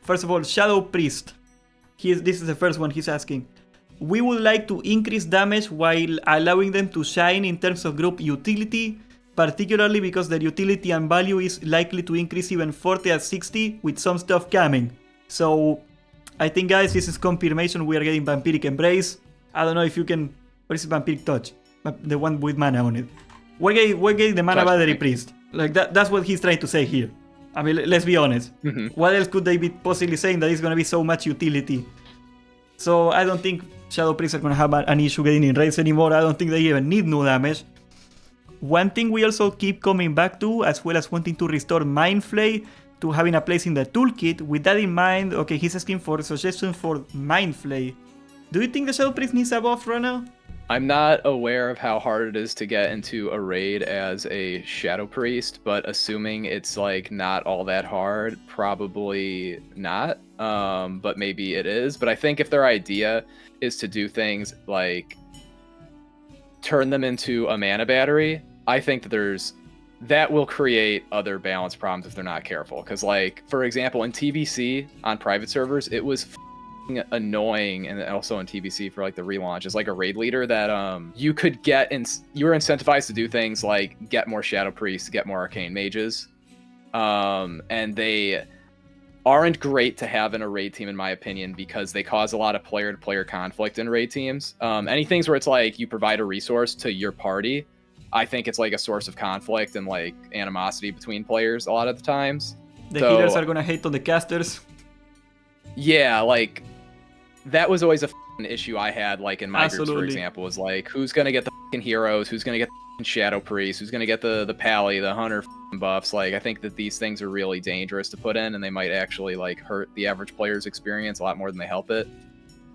First of all, Shadow Priest. This is the first one he's asking. We would like to increase damage while allowing them to shine in terms of group utility, particularly because their utility and value is likely to increase even 40 at 60 with some stuff coming. So I think, guys, this is confirmation we are getting Vampiric Embrace. I don't know if you can... What is Vampiric Touch? The one with mana on it. We're getting the Mana Battery Priest. Like that's what he's trying to say here. I mean, let's be honest. What else could they be possibly saying that is going to be so much utility? So I don't think Shadow Priests are going to have an issue getting in raids anymore. I don't think they even need new damage. One thing we also keep coming back to, as well as wanting to restore Mind Flay to having a place in the toolkit. With that in mind, okay, he's asking for suggestions for Mind Flay. Do you think the Shadow Priest needs a buff right now? I'm not aware of how hard it is to get into a raid as a Shadow Priest, but assuming it's like not all that hard, probably not. But maybe it is. But I think if their idea is to do things like turn them into a mana battery, I think that that will create other balance problems if they're not careful. Because, like, for example, in TBC on private servers, it was annoying, and also in TBC for like the relaunch, is like a raid leader that you could get you were incentivized to do things like get more Shadow Priests, get more Arcane Mages, and they aren't great to have in a raid team in my opinion because they cause a lot of player-to-player conflict in raid teams. Any things where it's like you provide a resource to your party, I think it's like a source of conflict and like animosity between players a lot of the times. The healers are gonna hate on the casters. Yeah, like that was always a issue I had, like in my groups, for example, was like, who's gonna get the heroes, who's gonna get the Shadow Priest, who's gonna get the Pally, the Hunter buffs. Like, I think that these things are really dangerous to put in, and they might actually like hurt the average player's experience a lot more than they help it.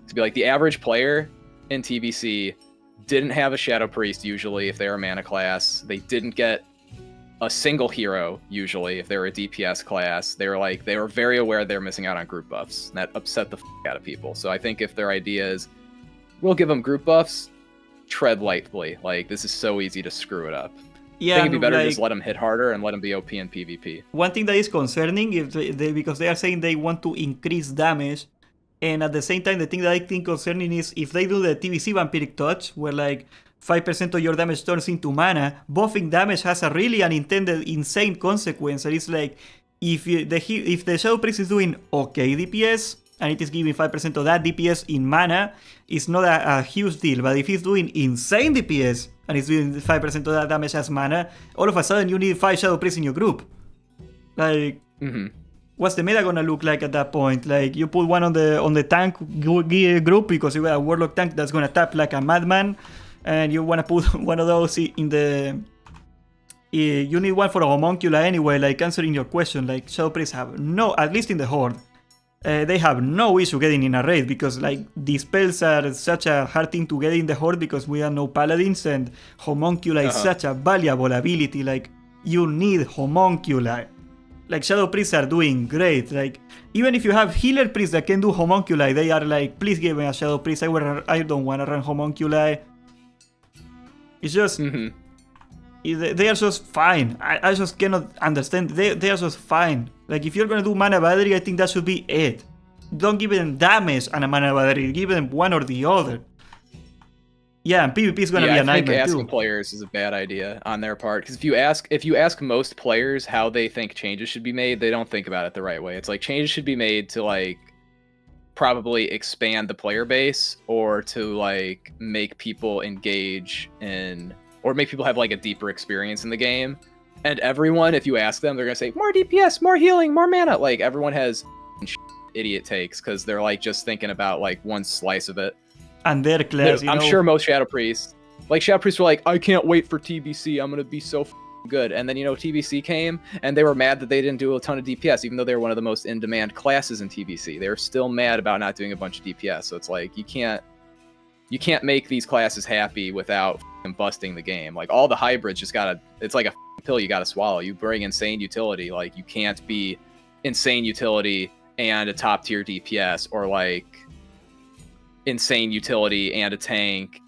To be like, the average player in TBC didn't have a Shadow Priest usually if they were a mana class. They didn't get a single hero usually if they were a DPS class. They were very aware they're missing out on group buffs, and that upset the out of people. So I think if their idea is we'll give them group buffs, tread lightly. Like, this is so easy to screw it up. Yeah, I think it'd be better to just let them hit harder and let them be OP in PvP. One thing that is concerning is because they are saying they want to increase damage, and at the same time the thing that I think concerning is if they do the TBC Vampiric Touch, where like 5% of your damage turns into mana, buffing damage has a really unintended insane consequence. And it's like, if the Shadow Priest is doing okay DPS, and it is giving 5% of that DPS in mana, it's not a huge deal. But if he's doing insane DPS, and he's doing 5% of that damage as mana, all of a sudden you need 5 Shadow Priests in your group. Like, what's the meta gonna look like at that point? Like, you put one on the tank group because you got a Warlock tank that's gonna tap like a madman, and you want to put one of those in the... You need one for a Homuncula anyway, like answering your question. Like, Shadow Priests have no, at least in the Horde, they have no issue getting in a raid because like these spells are such a hard thing to get in the Horde because we have no Paladins, and Homuncula is such a valuable ability. Like, you need Homuncula. Like, Shadow Priests are doing great. Like, even if you have Healer Priests that can do Homunculi, they are like, please give me a Shadow Priest. I don't want to run Homunculi. It's just, they are just fine. I just cannot understand. They are just fine. Like, if you're going to do Mana Battery, I think that should be it. Don't give them damage and a Mana Battery. Give them one or the other. Yeah, and PvP is going to be a nightmare too. I think asking players is a bad idea on their part. Because if you ask most players how they think changes should be made, they don't think about it the right way. It's like, changes should be made to like probably expand the player base, or to like make people engage in, or make people have like a deeper experience in the game. And everyone, if you ask them, they're gonna say more DPS, more healing, more mana. Like, everyone has idiot takes because they're like just thinking about like one slice of it. And their class, I'm sure most Shadow Priests were like, I can't wait for TBC, I'm gonna be so good. And then, TBC came and they were mad that they didn't do a ton of DPS, even though they were one of the most in-demand classes in TBC. They were still mad about not doing a bunch of DPS. So it's like, you can't make these classes happy without busting the game. Like, all the hybrids it's like a pill you gotta swallow. You bring insane utility. Like, you can't be insane utility and a top tier DPS, or like insane utility and a tank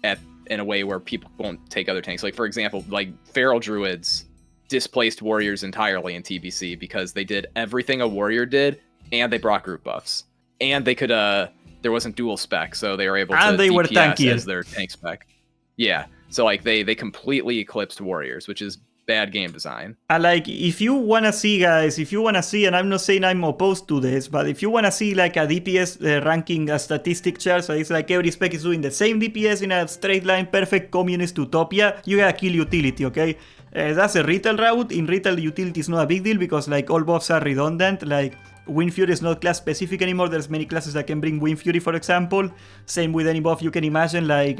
in a way where people won't take other tanks. Like, for example, like Feral Druids displaced warriors entirely in TBC because they did everything a warrior did and they brought group buffs, and they could there wasn't dual spec, so they were able to And they were DPS tankier as their tank spec. Yeah, so like they completely eclipsed warriors, which is bad game design. And like, if you wanna see, guys, and I'm not saying I'm opposed to this, but if you wanna see like a DPS ranking a statistic chart, so it's like every spec is doing the same DPS in a straight line, perfect communist utopia, you gotta kill utility, okay? That's a retail route. In retail, utility is not a big deal because like all buffs are redundant. Like Wind Fury is not class specific anymore. There's many classes that can bring Wind Fury, for example. Same with any buff you can imagine, like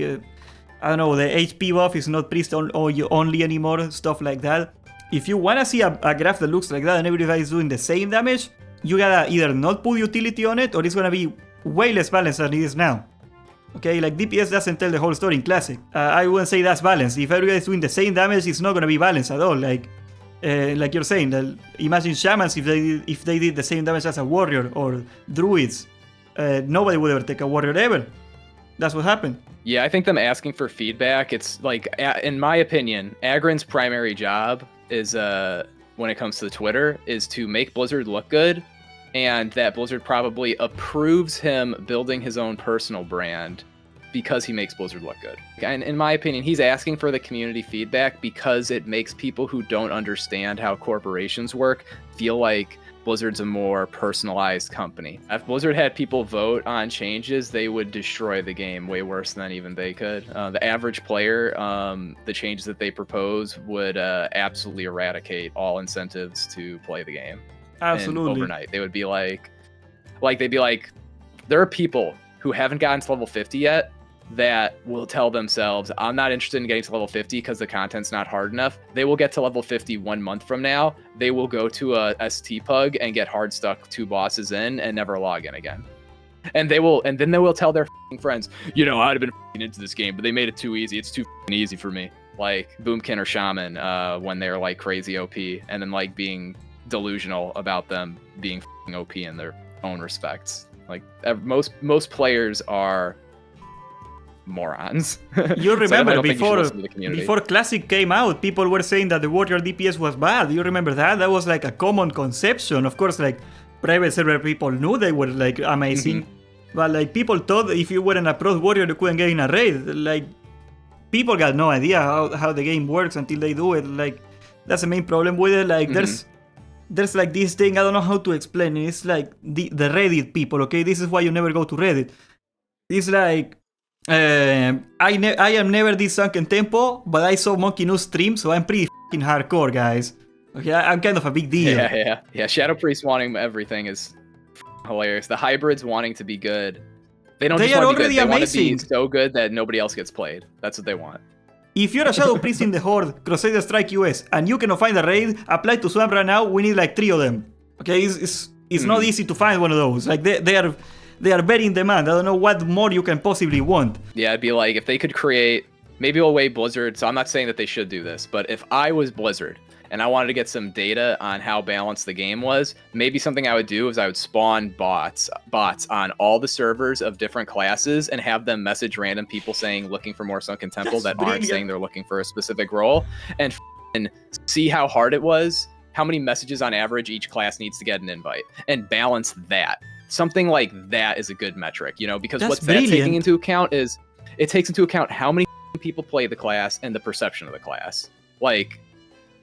I don't know, the HP buff is not priest only anymore, stuff like that. If you wanna see a graph that looks like that and everybody's doing the same damage, you gotta either not put utility on it or it's gonna be way less balanced than it is now. Okay, like DPS doesn't tell the whole story in Classic. I wouldn't say that's balanced. If everybody's doing the same damage, it's not gonna be balanced at all. Like you're saying, imagine shamans if they did the same damage as a warrior, or druids. Nobody would ever take a warrior ever. That's what happened. Yeah, I think them asking for feedback, it's like, in my opinion, Aggrend's primary job is, when it comes to Twitter, is to make Blizzard look good, and that Blizzard probably approves him building his own personal brand because he makes Blizzard look good. And in my opinion, he's asking for the community feedback because it makes people who don't understand how corporations work feel like Blizzard's a more personalized company. If Blizzard had people vote on changes, they would destroy the game way worse than even they could. The average player, the changes that they propose would absolutely eradicate all incentives to play the game. Absolutely. And overnight, they would be like, there are people who haven't gotten to level 50 yet that will tell themselves, I'm not interested in getting to level 50 because the content's not hard enough. They will get to level 50 1 month from now. They will go to a ST pug and get hard stuck 2 bosses in and never log in again. And then they will tell their friends, I'd have been into this game, but they made it too easy. It's too easy for me. Like Boomkin or Shaman, when they're like crazy OP, and then like being delusional about them being OP in their own respects. Like most players are morons. You remember so before Classic came out, people were saying that the Warrior DPS was bad. You remember that? That was like a common conception. Of course, like private server people knew they were like amazing, but like people thought if you weren't a pro warrior, you couldn't get in a raid. Like people got no idea how the game works until they do it. Like that's the main problem with it. Like there's like this thing, I don't know how to explain it. It's like the Reddit people, okay? This is why you never go to Reddit. It's like I am never this sunken tempo, but I saw Monkey News stream, so I'm pretty fucking hardcore, guys. Okay, I'm kind of a big deal. Yeah. Shadow Priest wanting everything is hilarious. The hybrids wanting to be good. They don't. They just want to be good. They want to be so good that nobody else gets played. That's what they want. If you're a Shadow Priest in the Horde, Crusader Strike US, and you cannot find a raid, apply to Swamp right now. We need like 3 of them. Okay, it's not easy to find one of those. Like they are very in demand. I don't know what more you can possibly want. Yeah, it'd be like if they could create, maybe a way Blizzard, so I'm not saying that they should do this, but if I was Blizzard and I wanted to get some data on how balanced the game was, maybe something I would do is I would spawn bots on all the servers of different classes and have them message random people saying looking for more Sunken Temple that aren't saying they're looking for a specific role, and see how hard it was, how many messages on average each class needs to get an invite, and balance that. Something like that is a good metric, because what's that taking into account is it takes into account how many people play the class and the perception of the class. Like,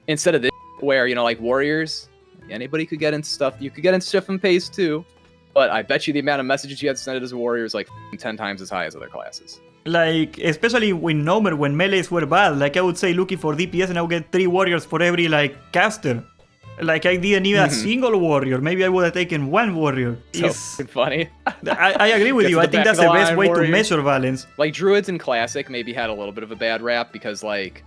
instead of this, where, like Warriors, anybody could get into stuff. You could get into stuff in Pace too, but I bet you the amount of messages you had to send it as a Warrior is like 10 times as high as other classes. Like, especially with Nomer, when melees were bad, like I would say looking for DPS and I would get 3 Warriors for every, like, caster. Like, I didn't need a single warrior. Maybe I would have taken 1 warrior. So funny. I agree with you. I think that's the best way to measure balance. Like, Druids in Classic maybe had a little bit of a bad rap because, like,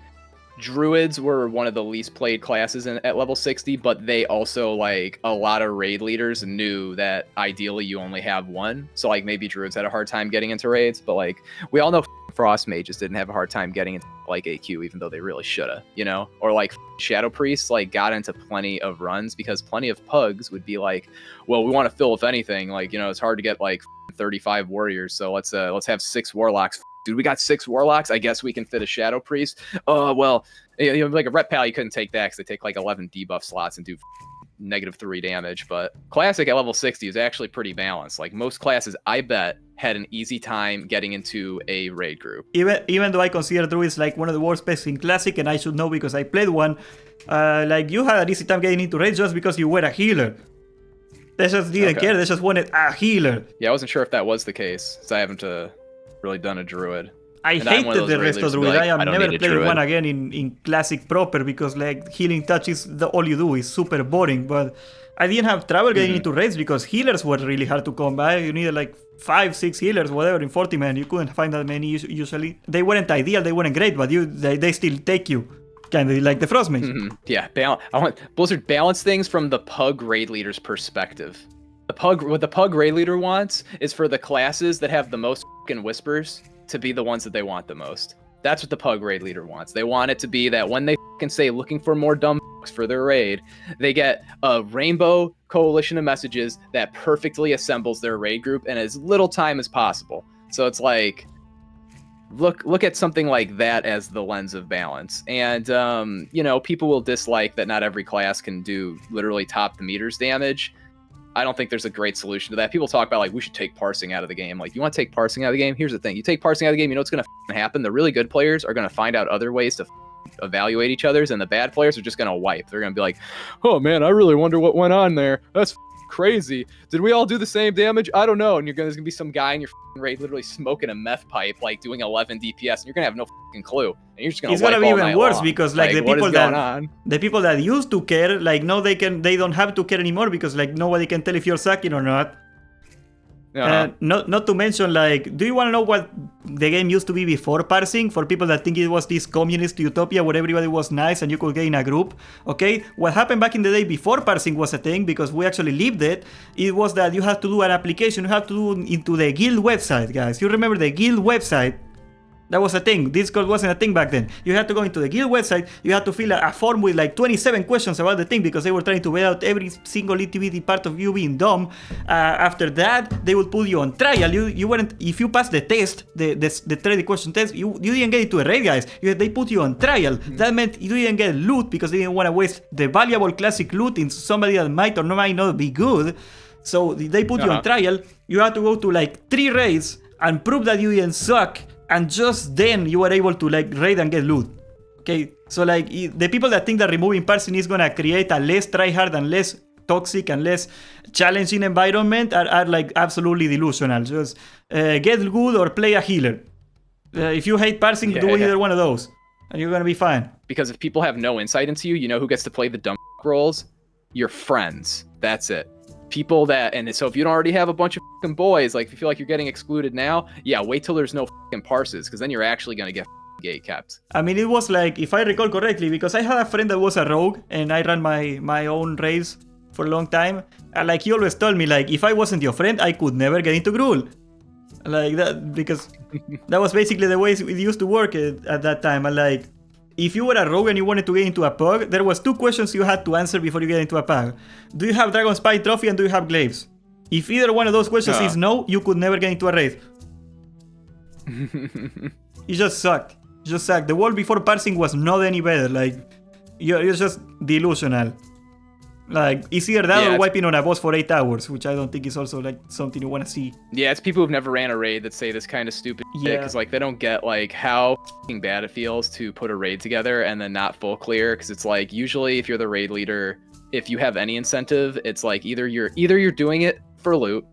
Druids were one of the least played classes at level 60, but they also, like, a lot of raid leaders knew that ideally you only have 1. So, like, maybe Druids had a hard time getting into raids, but, like, we all know Frost Mages didn't have a hard time getting into, like, AQ, even though they really shoulda, Or, like, Shadow Priests, like, got into plenty of runs because plenty of pugs would be like, well, we want to fill, if anything, like, it's hard to get, like, 35 warriors, so let's have 6 warlocks. Dude, we got 6 warlocks. I guess we can fit a Shadow Priest. Well, like a Rep Pal, you couldn't take that because they take like 11 debuff slots and do -3 damage. But Classic at level 60 is actually pretty balanced. Like most classes, I bet, had an easy time getting into a raid group. Even though I consider Druids like one of the worst specs in Classic, and I should know because I played one, like you had an easy time getting into raids just because you were a healer. They just didn't care, they just wanted a healer. Yeah, I wasn't sure if that was the case, because I haven't really done a druid. I hated the rest of Druid. I am never playing one again in Classic proper because like healing touch is all you do is super boring. But I didn't have trouble getting into raids because healers were really hard to come by. You needed like 5-6 healers, whatever, in 40 man. You couldn't find that many usually. They weren't ideal, they weren't great, but they still take you. Kind of like the Frost Mage. Yeah, I want Blizzard balance things from the Pug raid leader's perspective. What the Pug raid leader wants is for the classes that have the most fucking whispers to be the ones that they want the most. That's what the Pug raid leader wants. They want it to be that when they fucking say looking for more dumb for their raid, they get a rainbow coalition of messages that perfectly assembles their raid group in as little time as possible. So it's like, look at something like that as the lens of balance. And you know, people will dislike that not every class can do literally top the meters damage. I don't think there's a great solution to that. People talk about like we should take parsing out of the game. Like, you want to take parsing out of the game? Here's the thing: you take parsing out of the game, you know what's going to happen. The really good players are going to find out other ways to evaluate each other's, and the bad players are just going to wipe. They're going to be like, "Oh man, I really wonder what went on there. That's crazy. Did we all do the same damage? I don't know." And there's gonna be some guy in your raid literally smoking a meth pipe, like doing 11 DPS, and you're gonna have no clue. And you're just gonna. It's gonna be even worse because like the people that used to care, like no, they don't have to care anymore because like nobody can tell if you're sucking or not. Not to mention, like, do you want to know what the game used to be before parsing? For people that think it was this communist utopia where everybody was nice and you could get in a group, okay? What happened back in the day before parsing was a thing, because we actually lived it, it was that you had to do an application, you had to do into the guild website, guys. You remember the guild website? That was a thing. Discord wasn't a thing back then. You had to go into the guild website, you had to fill a form with like 27 questions about the thing because they were trying to weed out every single itty-bitty part of you being dumb. After that, they would put you on trial. You weren't, if you passed the test, the 30 question test, you didn't get into a raid, guys. They put you on trial. That meant you didn't get loot because they didn't want to waste the valuable classic loot in somebody that might or might not be good. So they put you on trial. You had to go to like 3 raids and prove that you didn't suck. And just then you were able to like raid and get loot. Okay, so like the people that think that removing parsing is gonna create a less tryhard and less toxic and less challenging environment are like absolutely delusional. Just get good or play a healer. If you hate parsing, do either one of those, and you're gonna be fine. Because if people have no insight into you, you know who gets to play the dumb roles? Your friends. That's it. People that, and so if you don't already have a bunch of fucking boys, like if you feel like you're getting excluded now, yeah, wait till there's no fucking parses, because then you're actually gonna get gate kept. I mean, it was like, if I recall correctly, because I had a friend that was a rogue, and I ran my own raids for a long time, and like he always told me, like, if I wasn't your friend, I could never get into Gruul. Like that, because that was basically the way it used to work at that time. And like, if you were a rogue and you wanted to get into a pug, there was 2 questions you had to answer before you get into a pug. Do you have Dragon Spy Trophy and do you have Glaives? If either one of those questions is no, you could never get into a raid. You just sucked. You just sucked. The world before parsing was not any better. Like, you're just delusional. Like, it's either that or wiping on a boss for 8 hours, which I don't think is also like something you want to see. Yeah, it's people who've never ran a raid that say this kind of stupid shit, because like they don't get like how bad it feels to put a raid together and then not full clear. Because it's like, usually if you're the raid leader, if you have any incentive, it's like either you're doing it for loot,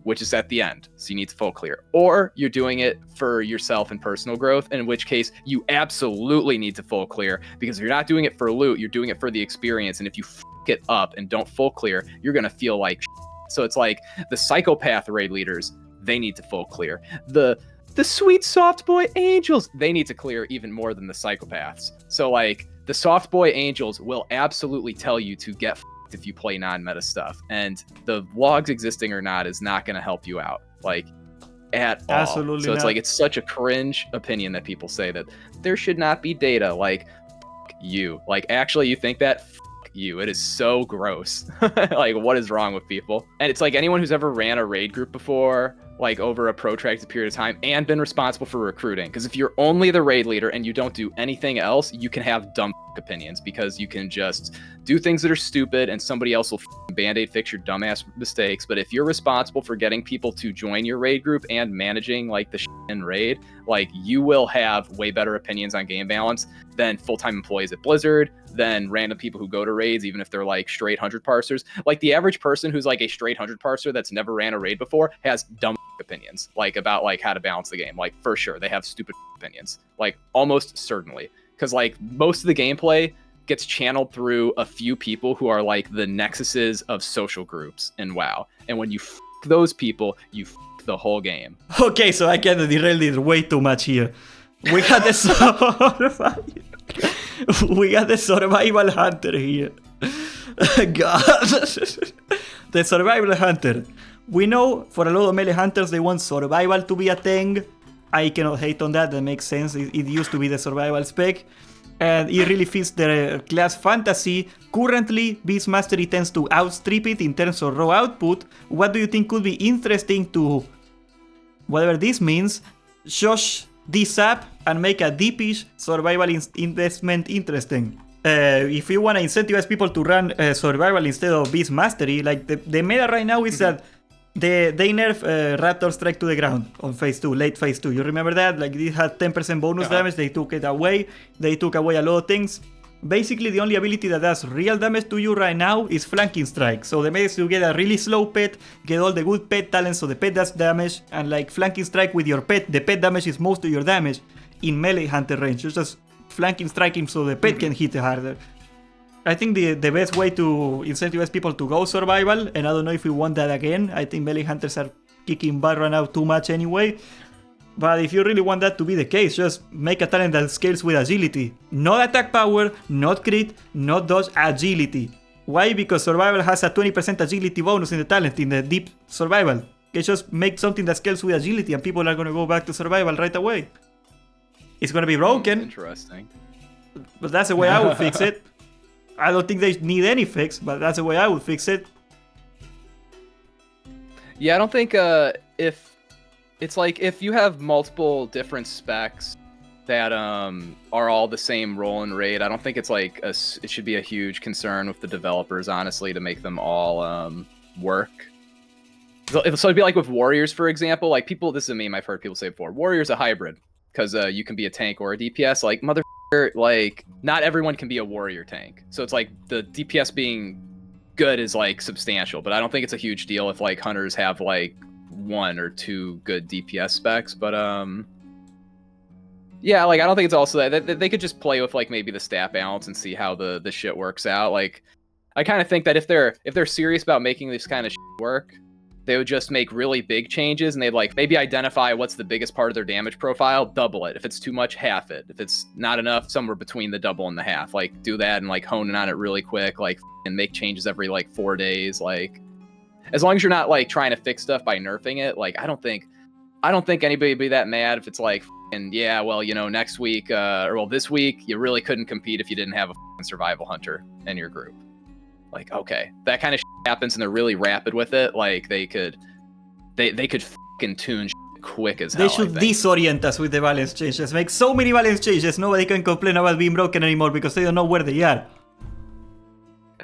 which is at the end, so you need to full clear, or you're doing it for yourself and personal growth, in which case you absolutely need to full clear, because if you're not doing it for loot, you're doing it for the experience, and if you it up and don't full clear, you're gonna feel like shit. So it's like the psychopath raid leaders, they need to full clear. The sweet soft boy angels, they need to clear even more than the psychopaths. So like the soft boy angels will absolutely tell you to get f***ed if you play non-meta stuff, and the logs existing or not is not gonna help you out, like, at all. Absolutely so it's like, it's such a cringe opinion that people say that there should not be data. Like, you, like, actually you think that, you. It is so gross. Like, what is wrong with people? And it's like anyone who's ever ran a raid group before, like over a protracted period of time, and been responsible for recruiting. Because if you're only the raid leader and you don't do anything else, you can have dumb opinions because you can just do things that are stupid and somebody else will band-aid fix your dumbass mistakes. But if you're responsible for getting people to join your raid group and managing like the in raid, like you will have way better opinions on game balance than full-time employees at Blizzard, than random people who go to raids, even if they're like straight 100 parsers. Like the average person who's like a straight 100 parser that's never ran a raid before has dumb opinions, like about like how to balance the game. Like for sure, they have stupid opinions, like almost certainly, because like most of the gameplay gets channeled through a few people who are like the nexuses of social groups in WoW, and when you those people, you the whole game. Okay, so I can derail it way too much here. We got the survival hunter here. God. The survival hunter. We know for a lot of melee hunters they want survival to be a thing. I cannot hate on that, that makes sense. It used to be the survival spec. And it really fits the class fantasy. Currently, Beast Mastery tends to outstrip it in terms of raw output. What do you think could be interesting to, whatever this means, shush this up and make a deepish survival investment interesting? If you want to incentivize people to run survival instead of Beast Mastery, like the meta right now is that they nerf Raptor Strike to the ground on phase 2, late phase 2. You remember that? Like it had 10% bonus damage, they took it away. They took away a lot of things. Basically, the only ability that does real damage to you right now is Flanking Strike. So the meta is to get a really slow pet, get all the good pet talents so the pet does damage, and like Flanking Strike with your pet, the pet damage is most of your damage in melee hunter range. You just Flanking Strike him so the pet can hit harder. I think the best way to incentivize people to go survival, and I don't know if we want that again. I think melee hunters are kicking butt right now too much anyway. But if you really want that to be the case, just make a talent that scales with agility. Not attack power, not crit, not dodge, agility. Why? Because survival has a 20% agility bonus in the talent, in the deep survival. Okay, just make something that scales with agility and people are going to go back to survival right away. It's going to be broken. Interesting. But that's the way I would fix it. I don't think they need any fix, but that's the way I would fix it. Yeah, I don't think if it's like if you have multiple different specs that are all the same role in raid, I don't think it's like it should be a huge concern with the developers, honestly, to make them all work. So it'd be like with warriors, for example. Like people, this is a meme I've heard people say before. Warrior's a hybrid because you can be a tank or a DPS. Like like not everyone can be a warrior tank. So it's like the DPS being good is like substantial, but I don't think it's a huge deal if like hunters have like 1 or 2 good DPS specs. But yeah, like I don't think it's also that they could just play with like maybe the stat balance and see how the shit works out. Like I kind of think that if they're serious about making this kind of shit work, they would just make really big changes and they'd like maybe identify what's the biggest part of their damage profile, double it. If it's too much, half it. If it's not enough, somewhere between the double and the half. Like do that and like hone in on it really quick, like and make changes every like 4 days. Like as long as you're not like trying to fix stuff by nerfing it, like I don't think anybody would be that mad if it's like, and yeah, well, you know, next week or well this week you really couldn't compete if you didn't have a survival hunter in your group. Like, okay, that kind of happens and they're really rapid with it. Like they could fucking tune quick as hell. They should disorient us with the balance changes. Make so many balance changes, nobody can complain about being broken anymore because they don't know where they are.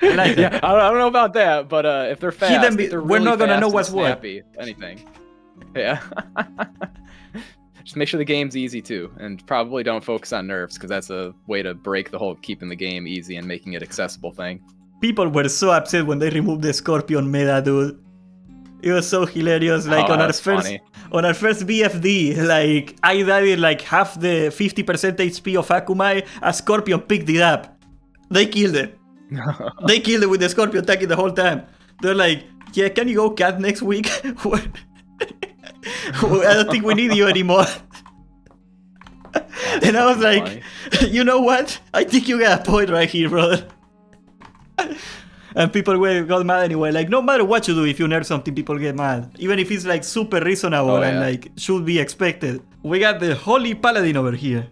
Like yeah, I don't know about that, but if they're fast, if they're we're really not gonna fast know and what's snappy, anything. Yeah. Just make sure the game's easy too, and probably don't focus on nerfs because that's a way to break the whole keeping the game easy and making it accessible thing. People were so upset when they removed the Scorpion meta, dude. It was so hilarious. Like on our first BFD, like I died in like half the 50% HP of Akumai, a Scorpion picked it up. They killed it. They killed it with the Scorpion attacking the whole time. They're like, yeah, can you go cat next week? I don't think we need you anymore. And I was like, you know what? I think you got a point right here, brother. And people got mad anyway. Like, no matter what you do, if you nerf something, people get mad. Even if it's like super reasonable and like should be expected. We got the Holy Paladin over here.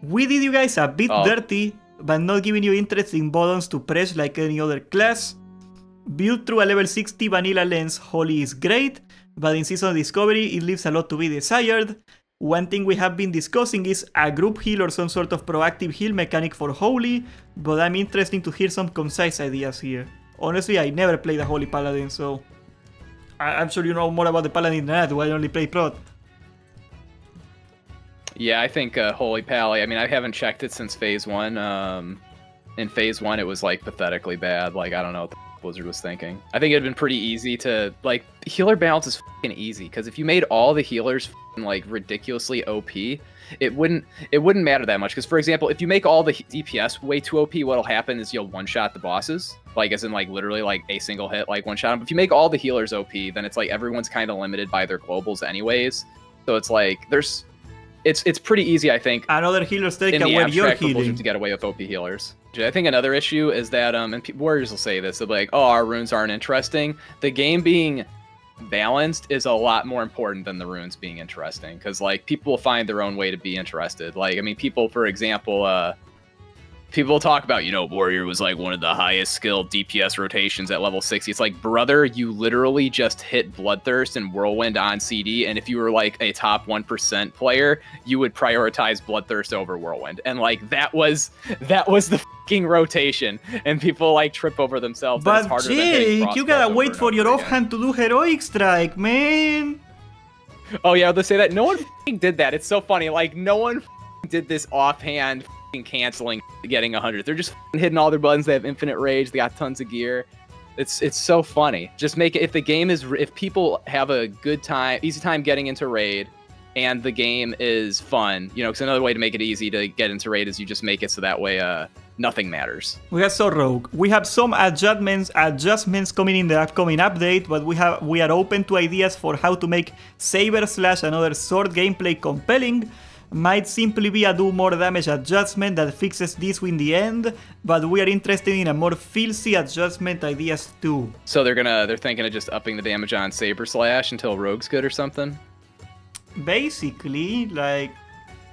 We did you guys a bit dirty but not giving you interesting buttons to press like any other class. Built through a level 60 vanilla lens, Holy is great, but in Season Discovery it leaves a lot to be desired. One thing we have been discussing is a group heal or some sort of proactive heal mechanic for Holy, but I'm interested to hear some concise ideas here. Honestly, I never played a Holy Paladin, so I'm sure you know more about the Paladin than I do. I only play Prot. Yeah, I think Holy Pally, I mean, I haven't checked it since Phase 1. In Phase 1, it was, like, pathetically bad. Like, I don't know what the Blizzard was thinking. I think it'd been pretty easy to, like, healer balance is fucking easy, because if you made all the healers like ridiculously OP, it wouldn't matter that much. Because, for example, if you make all the DPS way too OP, what'll happen is you'll one-shot the bosses. Like, as in, like, literally, like, a single hit, like, one-shot them. If you make all the healers OP, then it's, like, everyone's kind of limited by their globals anyways. So it's, like, it's pretty easy, I think. Another healers take in the away your abstract for healing. Blizzard to get away with OP healers. I think another issue is that, and Warriors will say this, they'll be like, oh, our runes aren't interesting. The game being balanced is a lot more important than the runes being interesting, because, like, people will find their own way to be interested. Like, I mean, people, for example, people talk about, you know, Warrior was like one of the highest skilled DPS rotations at level 60. It's like, brother, you literally just hit Bloodthirst and Whirlwind on CD, and if you were like a top 1% player, you would prioritize Bloodthirst over Whirlwind. And like that was the fucking rotation, and people like trip over themselves. But Jake, you gotta wait for your offhand to do Heroic Strike, man. Oh yeah, they say that. No one fucking did that. It's so funny. Like, no one did this offhand canceling getting 100. They're just hitting all their buttons. They have infinite rage. They got tons of gear. It's so funny. Just make it, if people have a good time, easy time getting into raid, and the game is fun, you know, because another way to make it easy to get into raid is you just make it so that way nothing matters. We have Rogue. We have some adjustments coming in the upcoming update, but we are open to ideas for how to make Saber / another sword gameplay compelling. Might simply be a do more damage adjustment that fixes this in the end, but we are interested in a more filthy adjustment ideas too. So they're thinking of just upping the damage on Saber Slash until Rogue's good or something? Basically, like,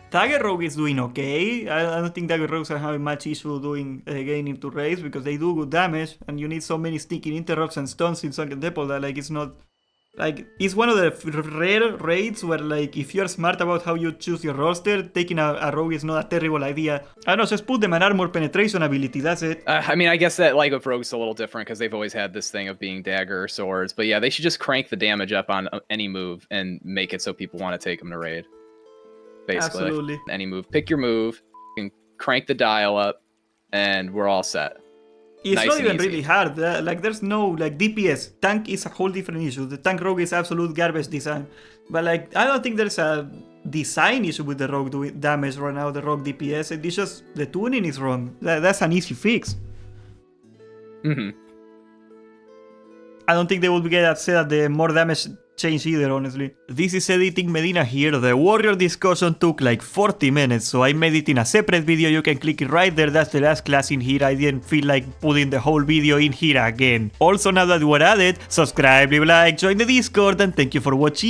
Dagger Rogue is doing okay. I don't think Dagger Rogues are having much issue doing gaining to raids, because they do good damage, and you need so many sneaking interrupts and stuns in Sunken Temple that, like, it's not... Like, it's one of the rare raids where, like, if you're smart about how you choose your roster, taking a rogue is not a terrible idea. I don't know, just put them an armor penetration ability, that's it. I mean, I guess that, like, with rogues a little different, because they've always had this thing of being dagger or swords. But yeah, they should just crank the damage up on any move and make it so people want to take them to raid. Basically. Absolutely. Like, any move. Pick your move, and crank the dial up, and we're all set. It's nice not even easy. really hard. Like, there's no, like, DPS. Tank is a whole different issue. The tank rogue is absolute garbage design. But, like, I don't think there's a design issue with the rogue doing damage right now, the rogue DPS. It's just the tuning is wrong. That's an easy fix. Mm-hmm. I don't think they will get upset at the more damage change either, honestly. This is Editing Medina here. The Warrior discussion took like 40 minutes, so I made it in a separate video. You can click it right there. That's the last class in here. I didn't feel like putting the whole video in here again. Also, now that we're at it, subscribe, leave a like, join the Discord, and thank you for watching.